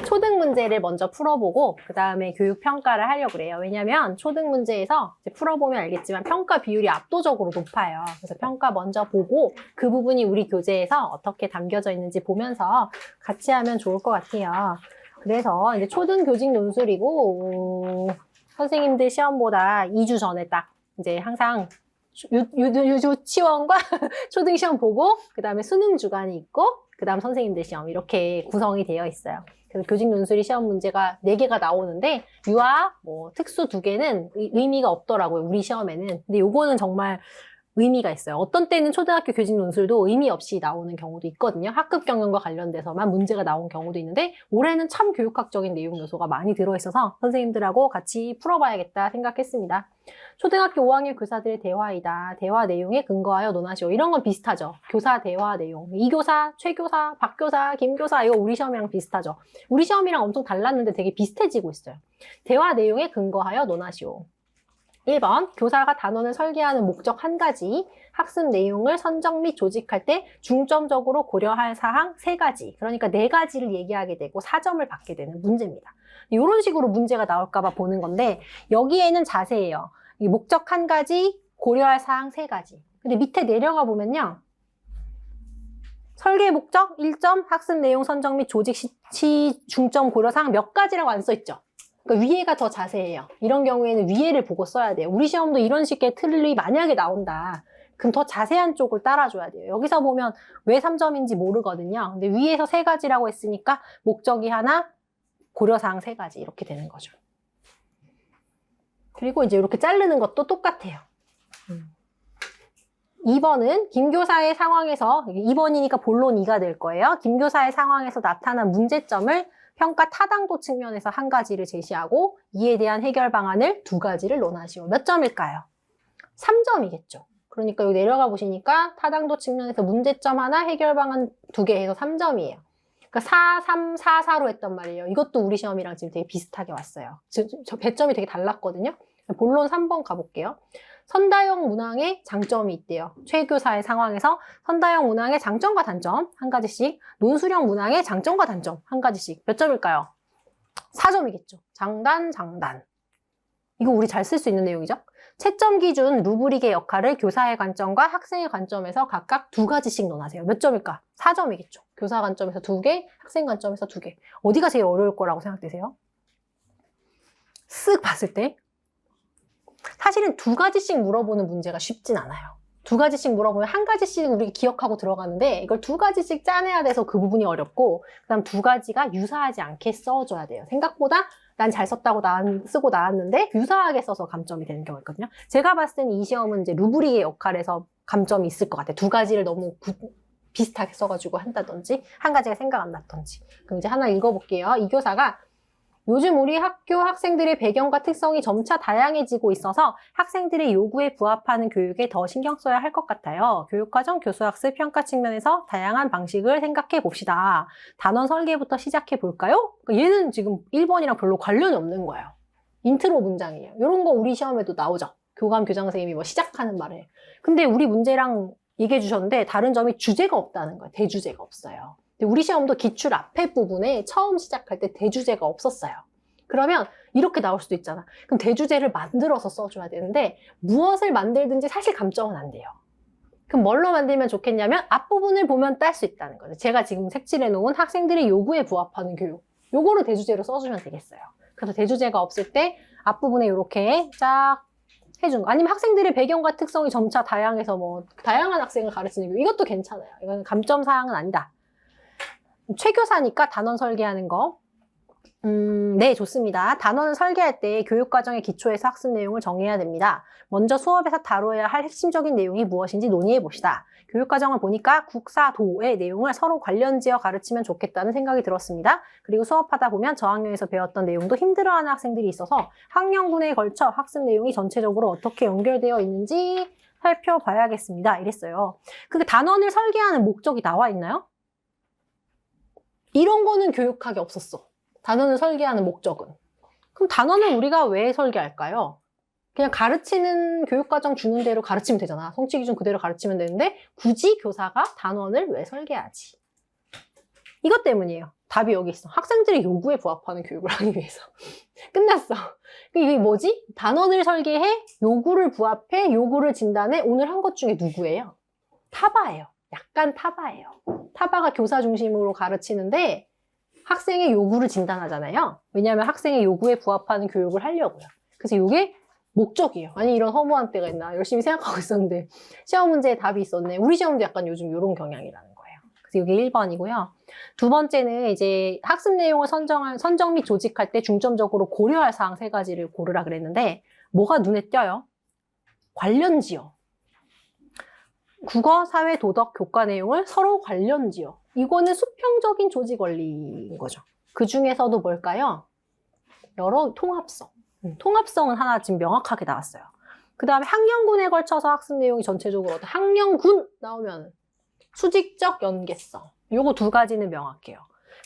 초등 문제를 먼저 풀어보고 그 다음에 교육 평가를 하려고 그래요. 왜냐면 초등 문제에서 이제 풀어보면 알겠지만 평가 비율이 압도적으로 높아요. 그래서 평가 먼저 보고 그 부분이 우리 교재에서 어떻게 담겨져 있는지 보면서 같이 하면 좋을 것 같아요. 그래서 이제 초등 교직 논술이고 선생님들 시험보다 2주 전에 딱 이제 항상 유치원과 초등 시험 보고 그 다음에 수능 주간이 있고 그 다음 선생님들 시험 이렇게 구성이 되어 있어요. 그래서 교직 논술이 시험 문제가 4개가 나오는데 유아, 특수 2개는 의미가 없더라고요. 우리 시험에는. 근데 요거는 정말 의미가 있어요. 어떤 때는 초등학교 교직 논술도 의미 없이 나오는 경우도 있거든요. 학급 경영과 관련돼서만 문제가 나온 경우도 있는데 올해는 참 교육학적인 내용 요소가 많이 들어있어서 선생님들하고 같이 풀어봐야겠다 생각했습니다. 초등학교 5학년 교사들의 대화이다. 대화 내용에 근거하여 논하시오. 이런 건 비슷하죠. 교사 대화 내용. 이교사, 최교사, 박교사, 김교사 이거 우리 시험이랑 비슷하죠. 우리 시험이랑 엄청 달랐는데 되게 비슷해지고 있어요. 대화 내용에 근거하여 논하시오. 1번, 교사가 단원을 설계하는 목적 한 가지, 학습 내용을 선정 및 조직할 때 중점적으로 고려할 사항 3가지. 그러니까 4가지를 얘기하게 되고 4점을 받게 되는 문제입니다. 이런 식으로 문제가 나올까봐 보는 건데 여기에는 자세해요. 이 목적 한 가지, 고려할 사항 3가지. 근데 밑에 내려가 보면요. 설계 목적 1점, 학습 내용 선정 및 조직 시 중점 고려 사항 몇 가지라고 안 써있죠. 그러니까 위에가 더 자세해요. 이런 경우에는 위에를 보고 써야 돼요. 우리 시험도 이런 식의 틀이 만약에 나온다. 그럼 더 자세한 쪽을 따라줘야 돼요. 여기서 보면 왜 3점인지 모르거든요. 근데 위에서 3가지라고 했으니까 목적이 하나, 고려사항 3가지 이렇게 되는 거죠. 그리고 이제 이렇게 자르는 것도 똑같아요. 2번은 김교사의 상황에서, 2번이니까 본론 2가 될 거예요. 김교사의 상황에서 나타난 문제점을 평가 타당도 측면에서 한 가지를 제시하고 이에 대한 해결 방안을 2가지를 논하시오. 몇 점일까요? 3점이겠죠. 그러니까 여기 내려가 보시니까 타당도 측면에서 문제점 하나, 해결 방안 2개 해서 3점이에요. 그러니까 4, 3, 4, 4로 했단 말이에요. 이것도 우리 시험이랑 지금 되게 비슷하게 왔어요. 저 배점이 되게 달랐거든요. 본론 3번 가볼게요. 선다형 문항의 장점이 있대요. 최 교사의 상황에서 선다형 문항의 장점과 단점 한 가지씩, 논술형 문항의 장점과 단점 한 가지씩. 몇 점일까요? 4점이겠죠. 장단, 장단. 이거 우리 잘 쓸 수 있는 내용이죠. 채점 기준 루브릭의 역할을 교사의 관점과 학생의 관점에서 각각 2가지씩 논하세요. 몇 점일까? 4점이겠죠. 교사 관점에서 2개, 학생 관점에서 2개. 어디가 제일 어려울 거라고 생각되세요? 쓱 봤을 때? 사실은 2가지씩 물어보는 문제가 쉽진 않아요. 2가지씩 물어보면 1가지씩 우리 기억하고 들어가는데 이걸 2가지씩 짜내야 돼서 그 부분이 어렵고 그 다음 2가지가 유사하지 않게 써줘야 돼요. 생각보다 난 잘 썼다고 쓰고 나왔는데 유사하게 써서 감점이 되는 경우가 있거든요. 제가 봤을 때는 이 시험은 이제 루브릭의 역할에서 감점이 있을 것 같아요. 2가지를 너무 비슷하게 써가지고 한다든지 1가지가 생각 안 났던지. 그럼 이제 하나 읽어볼게요. 이 교사가 요즘 우리 학교 학생들의 배경과 특성이 점차 다양해지고 있어서 학생들의 요구에 부합하는 교육에 더 신경 써야 할 것 같아요. 교육과정, 교수학습, 평가 측면에서 다양한 방식을 생각해 봅시다. 단원 설계부터 시작해 볼까요? 얘는 지금 1번이랑 별로 관련이 없는 거예요. 인트로 문장이에요. 이런 거 우리 시험에도 나오죠. 교감 교장 선생님이 뭐 시작하는 말을. 근데 우리 문제랑 얘기해 주셨는데 다른 점이 주제가 없다는 거예요. 대주제가 없어요. 근데 우리 시험도 기출 앞에 부분에 처음 시작할 때 대주제가 없었어요. 그러면 이렇게 나올 수도 있잖아. 그럼 대주제를 만들어서 써줘야 되는데 무엇을 만들든지 사실 감점은 안 돼요. 그럼 뭘로 만들면 좋겠냐면 앞부분을 보면 딸 수 있다는 거죠. 제가 지금 색칠해 놓은 학생들의 요구에 부합하는 교육. 요거를 대주제로 써주면 되겠어요. 그래서 대주제가 없을 때 앞부분에 이렇게 쫙 해준 거. 아니면 학생들의 배경과 특성이 점차 다양해서 뭐 다양한 학생을 가르치는 교육. 이것도 괜찮아요. 이건 감점 사항은 아니다. 최 교사니까 단원 설계하는 거. 네, 좋습니다. 단원을 설계할 때 교육과정의 기초에서 학습 내용을 정해야 됩니다. 먼저 수업에서 다뤄야 할 핵심적인 내용이 무엇인지 논의해 봅시다. 교육과정을 보니까 국사, 도의 내용을 서로 관련지어 가르치면 좋겠다는 생각이 들었습니다. 그리고 수업하다 보면 저학년에서 배웠던 내용도 힘들어하는 학생들이 있어서 학년군에 걸쳐 학습 내용이 전체적으로 어떻게 연결되어 있는지 살펴봐야겠습니다. 이랬어요. 그 단원을 설계하는 목적이 나와 있나요? 이런 거는 교육학에 없었어. 단원을 설계하는 목적은. 그럼 단원을 우리가 왜 설계할까요? 그냥 가르치는 교육과정 주는 대로 가르치면 되잖아. 성취 기준 그대로 가르치면 되는데 굳이 교사가 단원을 왜 설계하지? 이것 때문이에요. 답이 여기 있어. 학생들의 요구에 부합하는 교육을 하기 위해서. 끝났어. 이게 뭐지? 단원을 설계해, 요구를 부합해, 요구를 진단해. 오늘 한 것 중에 누구예요? 타바예요. 약간 타바예요. 타바가 교사 중심으로 가르치는데 학생의 요구를 진단하잖아요. 왜냐하면 학생의 요구에 부합하는 교육을 하려고요. 그래서 이게 목적이에요. 아니 이런 허무한 때가 있나. 열심히 생각하고 있었는데 시험 문제에 답이 있었네. 우리 시험도 약간 요즘 이런 경향이라는 거예요. 그래서 이게 1번이고요. 두 번째는 이제 학습 내용을 선정 및 조직할 때 중점적으로 고려할 사항 3가지를 고르라 그랬는데 뭐가 눈에 띄어요? 관련지어. 국어, 사회, 도덕, 교과 내용을 서로 관련지어. 이거는 수평적인 조직 원리인 거죠. 그 중에서도 뭘까요? 여러 통합성. 통합성은 하나 지금 명확하게 나왔어요. 그 다음에 학년군에 걸쳐서 학습 내용이 전체적으로 어떤 학년군 나오면 수직적 연계성. 요거 2가지는 명확해요.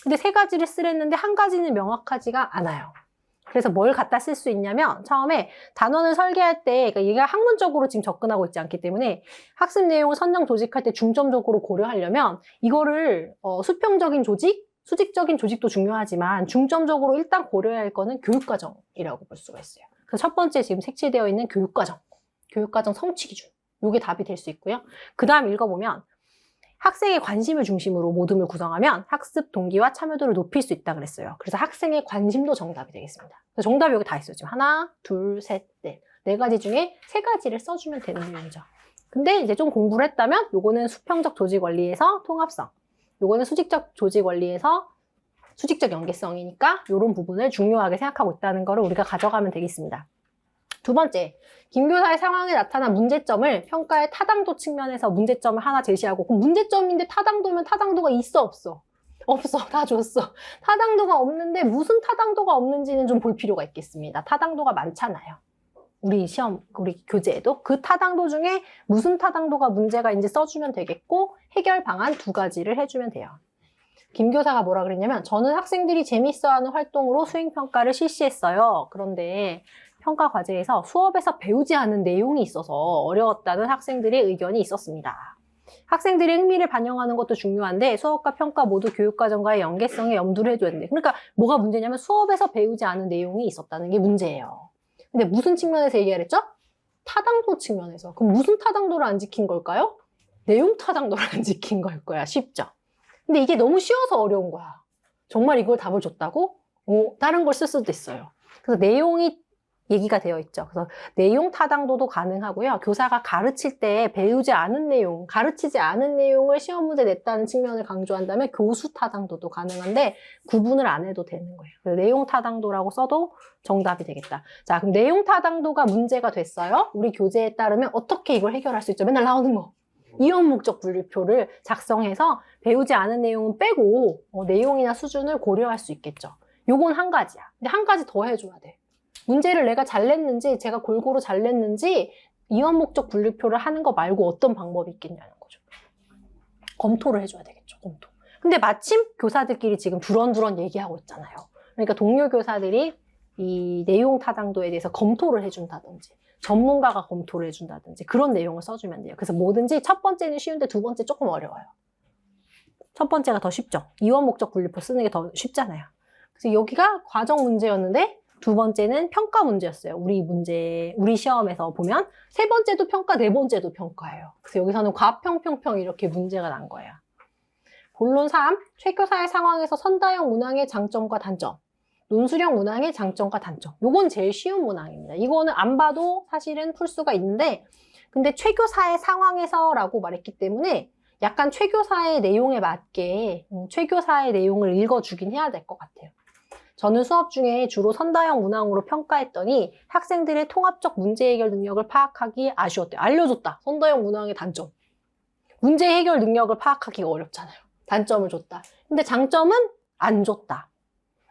근데 3가지를 쓰랬는데 1가지는 명확하지가 않아요. 그래서 뭘 갖다 쓸 수 있냐면 처음에 단원을 설계할 때 그러니까 얘가 학문적으로 지금 접근하고 있지 않기 때문에 학습 내용을 선정 조직할 때 중점적으로 고려하려면 이거를 수평적인 조직, 수직적인 조직도 중요하지만 중점적으로 일단 고려해야 할 거는 교육과정이라고 볼 수가 있어요. 그래서 첫 번째 지금 색칠되어 있는 교육과정, 교육과정 성취 기준 이게 답이 될 수 있고요. 그 다음 읽어보면 학생의 관심을 중심으로 모둠을 구성하면 학습 동기와 참여도를 높일 수 있다 그랬어요. 그래서 학생의 관심도 정답이 되겠습니다. 그래서 정답이 여기 다 있어요. 지금 하나, 둘, 셋, 넷. 4가지 중에 3가지를 써주면 되는 내용이죠. 근데 이제 좀 공부를 했다면 요거는 수평적 조직 원리에서 통합성, 요거는 수직적 조직 원리에서 수직적 연계성이니까 이런 부분을 중요하게 생각하고 있다는 거를 우리가 가져가면 되겠습니다. 두 번째, 김교사의 상황에 나타난 문제점을 평가의 타당도 측면에서 문제점을 하나 제시하고 그럼 문제점인데 타당도면 타당도가 있어 없어? 없어. 다 줬어. 타당도가 없는데 무슨 타당도가 없는지는 좀 볼 필요가 있겠습니다. 타당도가 많잖아요. 우리 시험, 우리 교재에도 그 타당도 중에 무슨 타당도가 문제가 써주면 되겠고 해결 방안 2가지를 해주면 돼요. 김 교사가 뭐라 그랬냐면 저는 학생들이 재밌어하는 활동으로 수행평가를 실시했어요. 그런데 평가 과제에서 수업에서 배우지 않은 내용이 있어서 어려웠다는 학생들의 의견이 있었습니다. 학생들의 흥미를 반영하는 것도 중요한데 수업과 평가 모두 교육과정과의 연계성에 염두를 해줘야 된대. 그러니까 뭐가 문제냐면 수업에서 배우지 않은 내용이 있었다는 게 문제예요. 근데 무슨 측면에서 얘기하랬죠? 타당도 측면에서. 그럼 무슨 타당도를 안 지킨 걸까요? 내용 타당도를 안 지킨 걸 거야. 쉽죠? 근데 이게 너무 쉬워서 어려운 거야. 정말 이걸 답을 줬다고? 다른 걸 쓸 수도 있어요. 그래서 내용이 얘기가 되어 있죠. 그래서 내용 타당도도 가능하고요. 교사가 가르칠 때 배우지 않은 내용, 가르치지 않은 내용을 시험 문제 냈다는 측면을 강조한다면 교수 타당도도 가능한데 구분을 안 해도 되는 거예요. 그래서 내용 타당도라고 써도 정답이 되겠다. 자, 그럼 내용 타당도가 문제가 됐어요. 우리 교재에 따르면 어떻게 이걸 해결할 수 있죠? 맨날 나오는 거. 이원 목적 분류표를 작성해서 배우지 않은 내용은 빼고 내용이나 수준을 고려할 수 있겠죠. 요건 1가지야. 근데 1가지 더 해줘야 돼. 문제를 내가 잘 냈는지, 제가 골고루 잘 냈는지 이원 목적 분류표를 하는 거 말고 어떤 방법이 있겠냐는 거죠. 검토를 해줘야 되겠죠. 검토. 근데 마침 교사들끼리 지금 두런두런 얘기하고 있잖아요. 그러니까 동료 교사들이 이 내용 타당도에 대해서 검토를 해준다든지 전문가가 검토를 해준다든지 그런 내용을 써주면 돼요. 그래서 뭐든지 첫 번째는 쉬운데 2번째 조금 어려워요. 첫 번째가 더 쉽죠. 이원 목적 분류표 쓰는 게 더 쉽잖아요. 그래서 여기가 과정 문제였는데 2번째는 평가 문제였어요. 우리 시험에서 보면 3번째도 평가, 4번째도 평가예요. 그래서 여기서는 과평평평 이렇게 문제가 난 거예요. 본론 3, 최교사의 상황에서 선다형 문항의 장점과 단점, 논술형 문항의 장점과 단점. 요건 제일 쉬운 문항입니다. 이거는 안 봐도 사실은 풀 수가 있는데 근데 최교사의 상황에서라고 말했기 때문에 약간 최교사의 내용에 맞게 최교사의 내용을 읽어주긴 해야 될 것 같아요. 저는 수업 중에 주로 선다형 문항으로 평가했더니 학생들의 통합적 문제 해결 능력을 파악하기 아쉬웠대요. 알려줬다. 선다형 문항의 단점. 문제 해결 능력을 파악하기가 어렵잖아요. 단점을 줬다. 근데 장점은 안 줬다.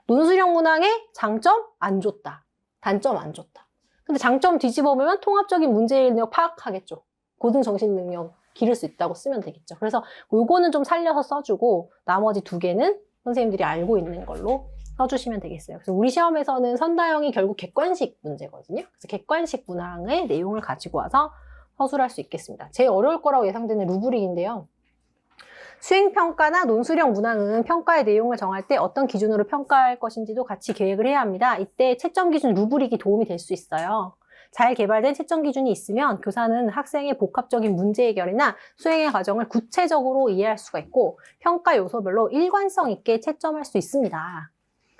논술형 문항의 장점 안 줬다. 단점 안 줬다. 근데 장점 뒤집어 보면 통합적인 문제 해결 능력 파악하겠죠. 고등 정신 능력 기를 수 있다고 쓰면 되겠죠. 그래서 요거는 좀 살려서 써주고 나머지 2개는 선생님들이 알고 있는 걸로 써주시면 되겠어요. 그래서 우리 시험에서는 선다형이 결국 객관식 문제거든요. 그래서 객관식 문항의 내용을 가지고 와서 서술할 수 있겠습니다. 제일 어려울 거라고 예상되는 루브릭인데요. 수행평가나 논술형 문항은 평가의 내용을 정할 때 어떤 기준으로 평가할 것인지도 같이 계획을 해야 합니다. 이때 채점 기준 루브릭이 도움이 될 수 있어요. 잘 개발된 채점 기준이 있으면 교사는 학생의 복합적인 문제 해결이나 수행의 과정을 구체적으로 이해할 수가 있고 평가 요소별로 일관성 있게 채점할 수 있습니다.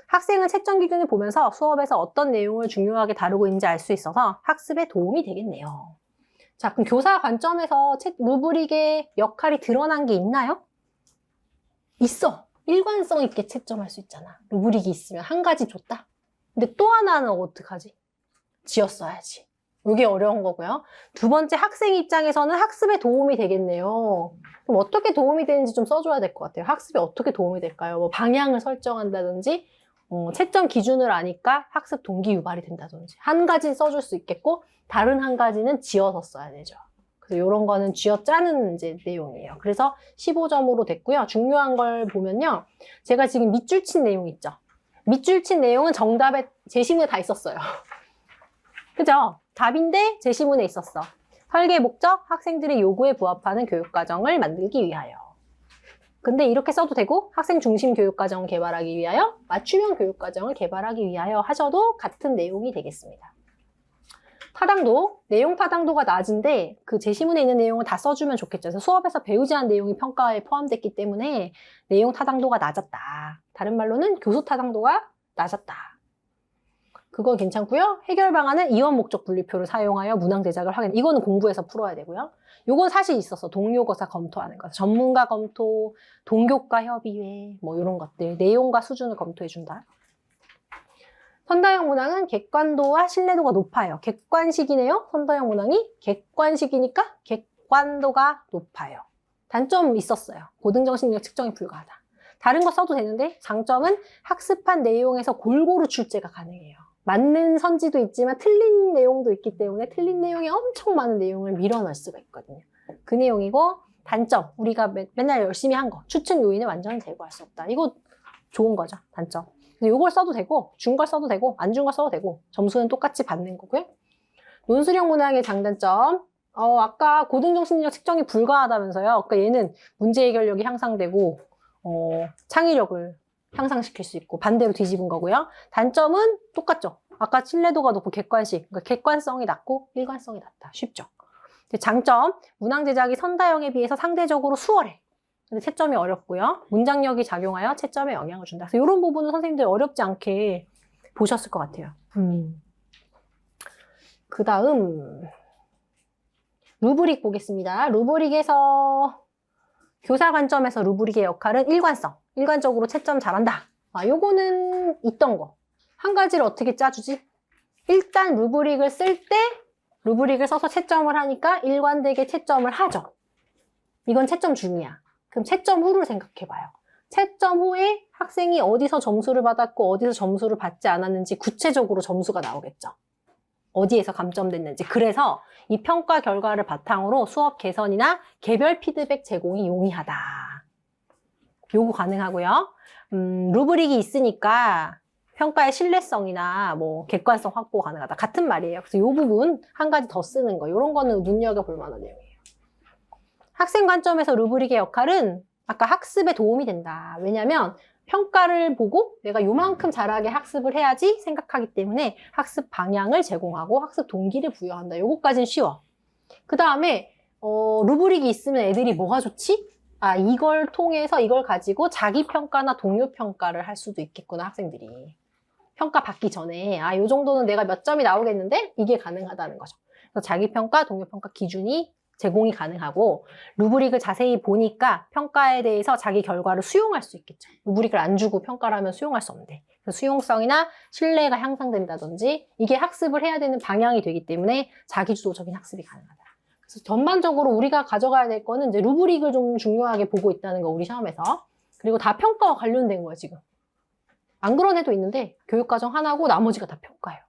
학생은 채점 기준을 보면서 수업에서 어떤 내용을 중요하게 다루고 있는지 알 수 있어서 학습에 도움이 되겠네요. 자, 그럼 교사 관점에서 루브릭의 역할이 드러난 게 있나요? 있어. 일관성 있게 채점할 수 있잖아. 루브릭이 있으면 한 가지 줬다. 근데 또 하나는 어떡하지? 지었어야지. 이게 어려운 거고요. 두 번째, 학생 입장에서는 학습에 도움이 되겠네요. 그럼 어떻게 도움이 되는지 좀 써줘야 될 것 같아요. 학습에 어떻게 도움이 될까요? 뭐 방향을 설정한다든지 채점 기준을 아니까 학습 동기 유발이 된다든지 한 가지는 써줄 수 있겠고 다른 한 가지는 지어서 써야 되죠. 그래서 이런 거는 쥐어 짜는 이제 내용이에요. 그래서 15점으로 됐고요. 중요한 걸 보면요. 제가 지금 밑줄 친 내용 있죠. 밑줄 친 내용은 정답에 제시문에 다 있었어요. 그죠? 답인데 제시문에 있었어. 설계 목적, 학생들의 요구에 부합하는 교육과정을 만들기 위하여. 근데 이렇게 써도 되고 학생 중심 교육과정을 개발하기 위하여, 맞춤형 교육과정을 개발하기 위하여 하셔도 같은 내용이 되겠습니다. 타당도, 내용 타당도가 낮은데 그 제시문에 있는 내용을 다 써주면 좋겠죠. 그래서 수업에서 배우지 않은 내용이 평가에 포함됐기 때문에 내용 타당도가 낮았다. 다른 말로는 교수 타당도가 낮았다. 그거 괜찮고요. 해결 방안은 이원 목적 분리표를 사용하여 문항 제작을 하겠다. 이거는 공부해서 풀어야 되고요. 요건 사실 있었어. 동료고사 검토하는 거. 전문가 검토, 동교과 협의회, 뭐 이런 것들. 내용과 수준을 검토해준다. 선다형 문항은 객관도와 신뢰도가 높아요. 객관식이네요. 선다형 문항이 객관식이니까 객관도가 높아요. 단점 있었어요. 고등정신력 측정이 불가하다. 다른 거 써도 되는데 장점은 학습한 내용에서 골고루 출제가 가능해요. 맞는 선지도 있지만 틀린 내용도 있기 때문에 틀린 내용이 엄청 많은 내용을 밀어넣을 수가 있거든요. 그 내용이고 단점, 우리가 맨날 열심히 한 거, 추측 요인을 완전히 제거할 수 없다. 이거 좋은 거죠, 단점. 이걸 써도 되고, 준 걸 써도 되고, 안 준 걸 써도 되고, 점수는 똑같이 받는 거고요. 논술형 문항의 장단점, 아까 고등정신력 측정이 불가하다면서요. 그러니까 얘는 문제 해결력이 향상되고, 창의력을 향상시킬 수 있고 반대로 뒤집은 거고요. 단점은 똑같죠. 아까 신뢰도가 높고 객관식, 그러니까 객관성이 낮고 일관성이 낮다. 쉽죠. 장점, 문항 제작이 선다형에 비해서 상대적으로 수월해. 근데 채점이 어렵고요. 문장력이 작용하여 채점에 영향을 준다. 그래서 이런 부분은 선생님들 어렵지 않게 보셨을 것 같아요. 그 다음 루브릭 보겠습니다. 루브릭에서 교사 관점에서 루브릭의 역할은 일관성. 일관적으로 채점 잘한다. 요거는 있던 거. 한 가지를 어떻게 짜주지? 일단 루브릭을 쓸 때 루브릭을 써서 채점을 하니까 일관되게 채점을 하죠. 이건 채점 중이야. 그럼 채점 후를 생각해봐요. 채점 후에 학생이 어디서 점수를 받았고 어디서 점수를 받지 않았는지 구체적으로 점수가 나오겠죠. 어디에서 감점됐는지. 그래서 이 평가 결과를 바탕으로 수업 개선이나 개별 피드백 제공이 용이하다. 요거 가능하고요. 루브릭이 있으니까 평가의 신뢰성이나 뭐 객관성 확보 가능하다. 같은 말이에요. 그래서 이 부분 한 가지 더 쓰는 거. 이런 거는 눈여겨볼 만한 내용이에요. 학생 관점에서 루브릭의 역할은 아까 학습에 도움이 된다. 왜냐면 평가를 보고 내가 요만큼 잘하게 학습을 해야지 생각하기 때문에 학습 방향을 제공하고 학습 동기를 부여한다. 요거까지는 쉬워. 그 다음에 루브릭이 있으면 애들이 뭐가 좋지? 이걸 통해서 이걸 가지고 자기 평가나 동료 평가를 할 수도 있겠구나, 학생들이. 평가 받기 전에 요 정도는 내가 몇 점이 나오겠는데 이게 가능하다는 거죠. 그래서 자기 평가, 동료 평가 기준이 제공이 가능하고 루브릭을 자세히 보니까 평가에 대해서 자기 결과를 수용할 수 있겠죠. 루브릭을 안 주고 평가를 하면 수용할 수 없는데 수용성이나 신뢰가 향상된다든지 이게 학습을 해야 되는 방향이 되기 때문에 자기주도적인 학습이 가능하다. 그래서 전반적으로 우리가 가져가야 될 거는 이제 루브릭을 좀 중요하게 보고 있다는 거, 우리 시험에서. 그리고 다 평가와 관련된 거예요, 지금. 안 그런 애도 있는데 교육과정 하나고 나머지가 다 평가예요.